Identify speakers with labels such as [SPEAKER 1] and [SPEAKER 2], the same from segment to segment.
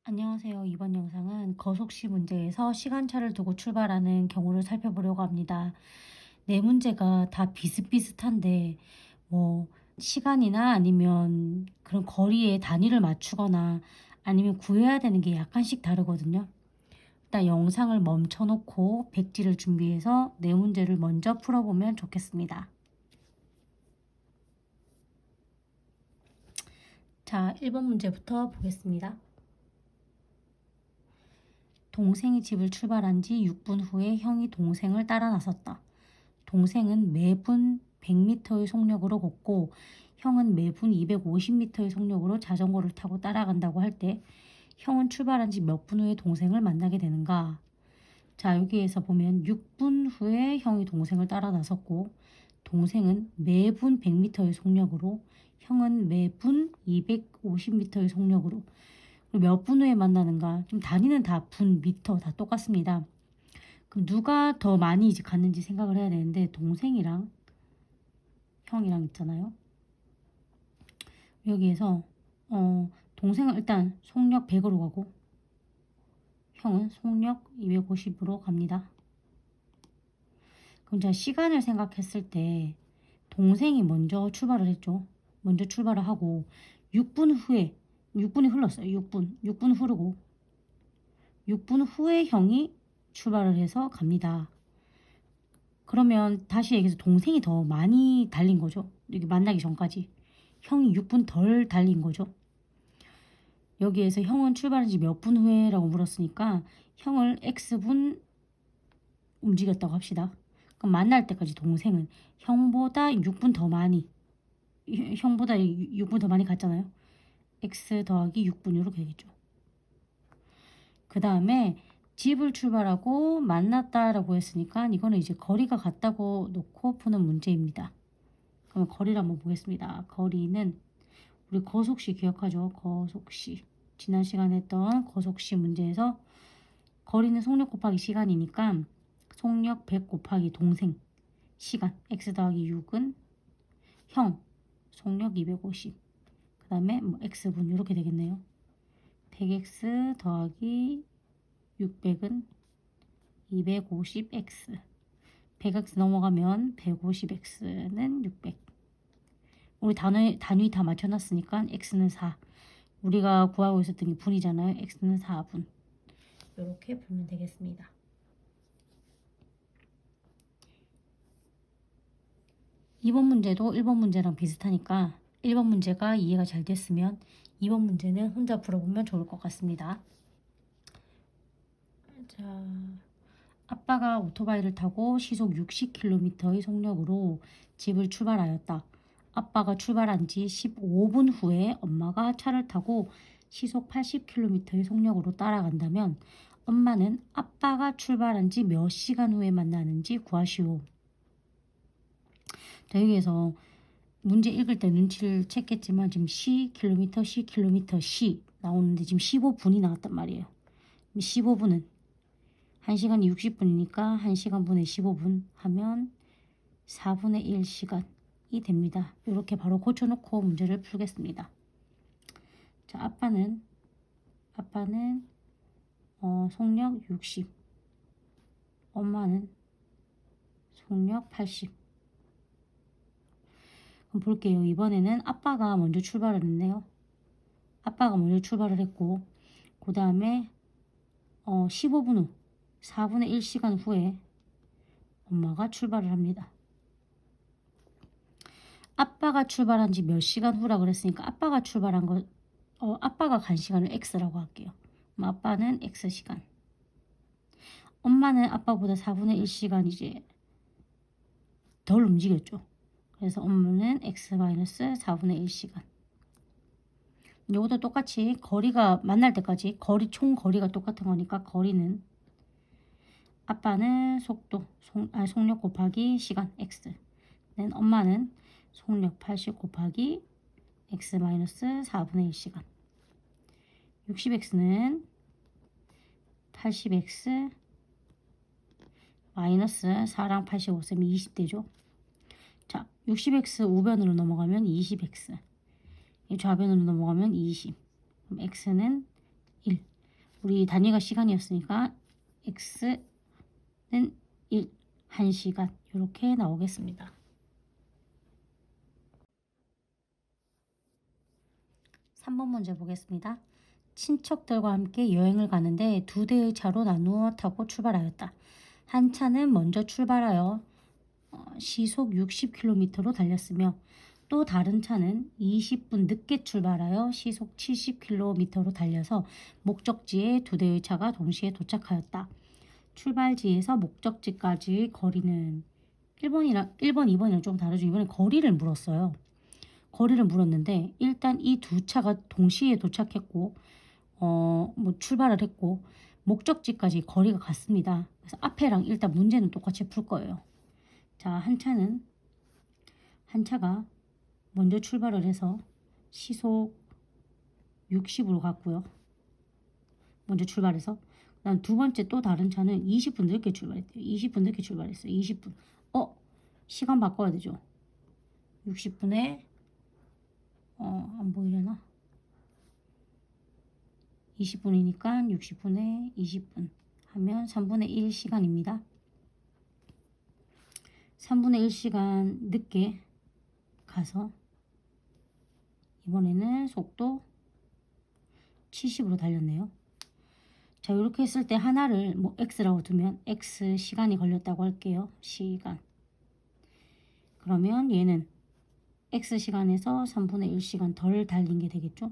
[SPEAKER 1] 안녕하세요. 이번 영상은 거속시 문제에서 시간차를 두고 출발하는 경우를 살펴보려고 합니다. 네 문제가 다 비슷비슷한데 뭐 시간이나 아니면 그런 거리의 단위를 맞추거나 아니면 구해야 되는 게 약간씩 다르거든요. 일단 영상을 멈춰 놓고 백지를 준비해서 네 문제를 먼저 풀어보면 좋겠습니다. 자, 1번 문제부터 보겠습니다. 동생이 집을 출발한 지 6분 후에 형이 동생을 따라 나섰다. 동생은 매분 100m의 속력으로 걷고 형은 매분 250m의 속력으로 자전거를 타고 따라간다고 할 때 형은 출발한 지 몇 분 후에 동생을 만나게 되는가? 자, 여기에서 보면 6분 후에 형이 동생을 따라 나섰고 동생은 매분 100m의 속력으로 형은 매분 250m의 속력으로 몇 분 후에 만나는가? 좀 단위는 다 분, 미터 다 똑같습니다. 그럼 누가 더 많이 이제 갔는지 생각을 해야 되는데 동생이랑 형이랑 있잖아요. 여기에서 동생은 일단 속력 100으로 가고 형은 속력 250으로 갑니다. 그럼 제가 시간을 생각했을 때 동생이 먼저 출발을 했죠. 먼저 출발을 하고 6분 후에 6분이 흘렀어요. 6분 흐르고 6분 후에 형이 출발을 해서 갑니다. 그러면 다시 얘기해서 동생이 더 많이 달린 거죠. 여기 만나기 전까지. 형이 6분 덜 달린 거죠. 여기에서 형은 출발한 지 몇 분 후에라고 물었으니까 형을 X분 움직였다고 합시다. 그럼 만날 때까지 동생은 형보다 6분 더 많이 형보다 6분 더 많이 갔잖아요. X 더하기 6분 이렇게 되겠죠. 그 다음에 집을 출발하고 만났다라고 했으니까 이거는 이제 거리가 같다고 놓고 푸는 문제입니다. 그럼 거리를 한번 보겠습니다. 거리는 우리 거속시 기억하죠? 거속시. 지난 시간에 했던 거속시 문제에서 거리는 속력 곱하기 시간이니까 속력 100 곱하기 동생 시간 x 더하기 6은 형 속력 250. 그 다음에 뭐 x분 이렇게 되겠네요. 100x 더하기 600은 250x. 100x 넘어가면 150x는 600. 우리 단위 다 맞춰놨으니까 x는 4. 우리가 구하고 있었던 게 분이잖아요. x는 4분. 이렇게 보면 되겠습니다. 2번 문제도 1번 문제랑 비슷하니까 1번 문제가 이해가 잘 됐으면 2번 문제는 혼자 풀어보면 좋을 것 같습니다. 자, 아빠가 오토바이를 타고 시속 60km의 속력으로 집을 출발하였다. 아빠가 출발한 지 15분 후에 엄마가 차를 타고 시속 80km의 속력으로 따라간다면 엄마는 아빠가 출발한 지 몇 시간 후에 만나는지 구하시오. 자, 여기에서 문제 읽을 때 눈치를 챘겠지만 지금 시 나오는데 지금 15분이 나왔단 말이에요. 15분은 1시간이 60분이니까 1시간분의 15분 하면 4분의 1시간이 됩니다. 이렇게 바로 고쳐놓고 문제를 풀겠습니다. 자, 아빠는 속력 60, 엄마는 속력 80. 그럼 볼게요. 이번에는 아빠가 먼저 출발을 했네요. 아빠가 먼저 출발을 했고 그 다음에 15분 후 4분의 1시간 후에 엄마가 출발을 합니다. 아빠가 출발한 지 몇 시간 후라 그랬으니까 아빠가 출발한 거 아빠가 간 시간을 x라고 할게요. 그럼 아빠는 x시간. 엄마는 아빠보다 4분의 1시간 이제 덜 움직였죠. 그래서 엄마는 x-4분의 1시간. 이것도 똑같이 거리가 만날 때까지 총 거리가 똑같은 거니까 거리는 아빠는 속력 곱하기 시간 x. 엄마는 속력 80 곱하기 x-4분의 1시간. 60x는 80x 마이너스 4랑 85 셈이 20대죠. 자, 60x 우변으로 넘어가면 20x. 좌변으로 넘어가면 20. 그럼 x는 1. 우리 단위가 시간이었으니까 x는 1, 1시간 이렇게 나오겠습니다. 3번 문제 보겠습니다. 친척들과 함께 여행을 가는데 두 대의 차로 나누어 타고 출발하였다. 한 차는 먼저 출발하여 시속 60km로 달렸으며 또 다른 차는 20분 늦게 출발하여 시속 70km로 달려서 목적지에 두 대의 차가 동시에 도착하였다. 출발지에서 목적지까지의 거리는 1번, 2번이랑 좀 다르죠. 이번에 거리를 물었어요. 거리를 물었는데 일단 이 두 차가 동시에 도착했고 출발을 했고 목적지까지 거리가 같습니다. 그래서 앞에랑 일단 문제는 똑같이 풀 거예요. 자, 한 차가 먼저 출발을 해서 시속 60으로 갔고요. 먼저 출발해서 그다음 두 번째 또 다른 차는 20분 늦게 출발했대요. 20분 늦게 출발했어요. 20분. 시간 바꿔야 되죠. 60분에 안 보이려나? 20분이니까 60분에 20분 하면 3분의 1 시간입니다. 3분의 1 시간 늦게 가서 이번에는 속도 70으로 달렸네요. 자, 이렇게 했을 때 하나를 x라고 두면 x 시간이 걸렸다고 할게요. 시간. 그러면 얘는 x 시간에서 3분의 1 시간 덜 달린 게 되겠죠.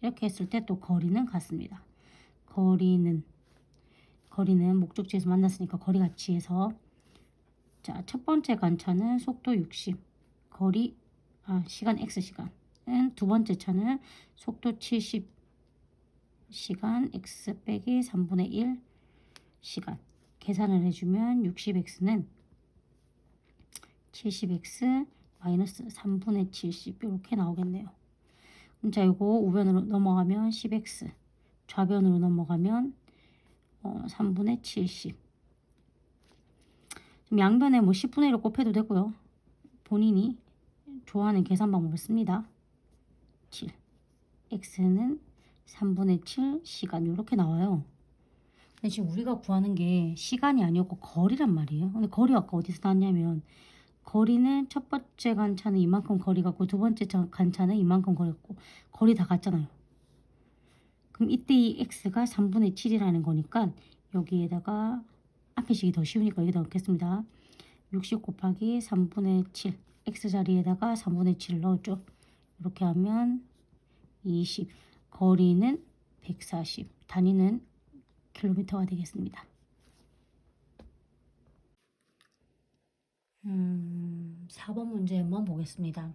[SPEAKER 1] 이렇게 했을 때 또 거리는 같습니다. 거리는 목적지에서 만났으니까 거리 같이 해서 자, 첫 번째 간차는 속도 60, 시간 x시간은 두 번째 차는 속도 70 시간 x 빼기 3분의 1 시간 계산을 해주면 60x는 70x 마이너스 3분의 70 이렇게 나오겠네요. 자, 이거 우변으로 넘어가면 10x, 좌변으로 넘어가면 3분의 70. 양변에 10분의 1을 곱해도 되고요. 본인이 좋아하는 계산 방법을 씁니다. 7. x는 3분의 7 시간 이렇게 나와요. 근데 지금 우리가 구하는 게 시간이 아니었고 거리란 말이에요. 근데 거리 아까 어디서 나왔냐면 거리는 첫 번째 간차는 이만큼 거리 같고 두 번째 간차는 이만큼 거리 같고 거리 다 같잖아요. 그럼 이때 이 x가 3분의 7이라는 거니까 여기에다가 앞에 식이 더 쉬우니까 여기다 넣겠습니다. 60 곱하기 3분의 7 x 자리에다가 3분의 7을 넣었죠. 이렇게 하면 20 거리는 140 단위는 킬로미터가 되겠습니다. 4번 문제 한번 보겠습니다.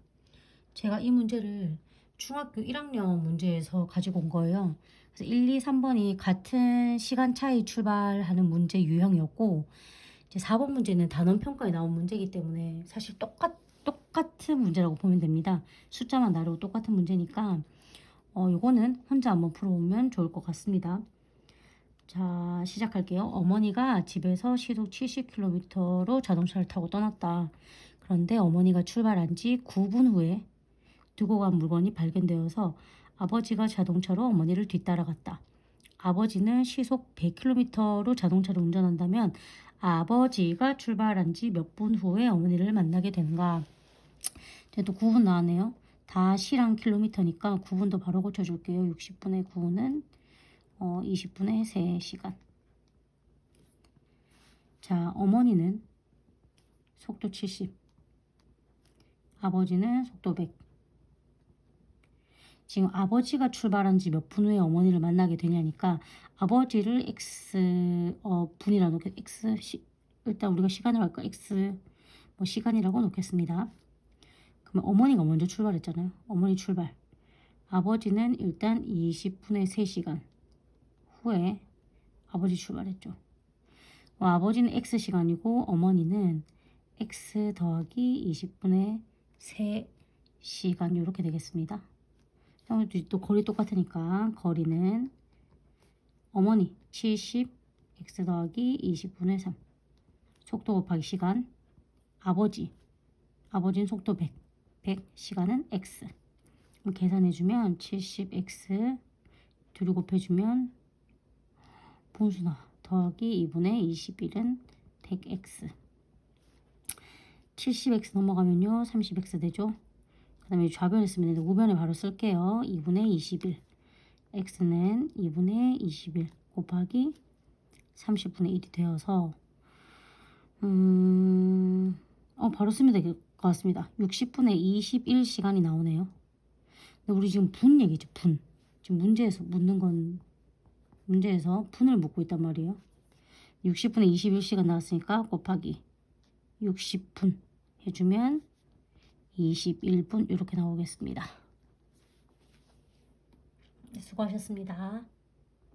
[SPEAKER 1] 제가 이 문제를 중학교 1학년 문제에서 가지고 온 거예요. 그래서 1, 2, 3번이 같은 시간 차이 출발하는 문제 유형이었고 이제 4번 문제는 단원 평가에 나온 문제이기 때문에 사실 똑같은 문제라고 보면 됩니다. 숫자만 다르고 똑같은 문제니까 요거는 혼자 한번 풀어보면 좋을 것 같습니다. 자, 시작할게요. 어머니가 집에서 시속 70km로 자동차를 타고 떠났다. 그런데 어머니가 출발한 지 9분 후에 두고 간 물건이 발견되어서 아버지가 자동차로 어머니를 뒤따라갔다. 아버지는 시속 100km로 자동차를 운전한다면 아버지가 출발한 지 몇 분 후에 어머니를 만나게 되는가? 또 9분 나왔네요. 다 시랑 킬로미터니까 9분도 바로 고쳐줄게요. 60분의 9는 20분의 3시간. 자, 어머니는 속도 70, 아버지는 속도 100. 지금 아버지가 출발한 지 몇 분 후에 어머니를 만나게 되냐니까 아버지를 분이라 놓게 일단 우리가 시간을 할까 x 시간이라고 놓겠습니다. 그러면 어머니가 먼저 출발했잖아요. 어머니 출발. 아버지는 일단 20분의 3시간 후에 아버지 출발했죠. 아버지는 x시간이고 어머니는 x 더하기 20분의 3시간 이렇게 되겠습니다. 또 거리 똑같으니까 거리는 어머니 70 x 더하기 20분의 3 속도 곱하기 시간 아버지는 속도 100 시간은 x 계산해주면 70x 둘이 곱해주면 분수나 더하기 2분의 21은 100x. 70x 넘어가면요 30x 되죠. 그 다음에 좌변에 쓰면 되는데 우변에 바로 쓸게요. 2분의 21. x는 2분의 21 곱하기 30분의 1이 되어서 바로 쓰면 될 것 같습니다. 60분의 21시간이 나오네요. 근데 우리 지금 분 얘기죠. 분. 지금 문제에서 묻는 건 문제에서 분을 묻고 있단 말이에요. 60분의 21시간 나왔으니까 곱하기 60분 해주면 21분 이렇게 나오겠습니다. 네, 수고하셨습니다.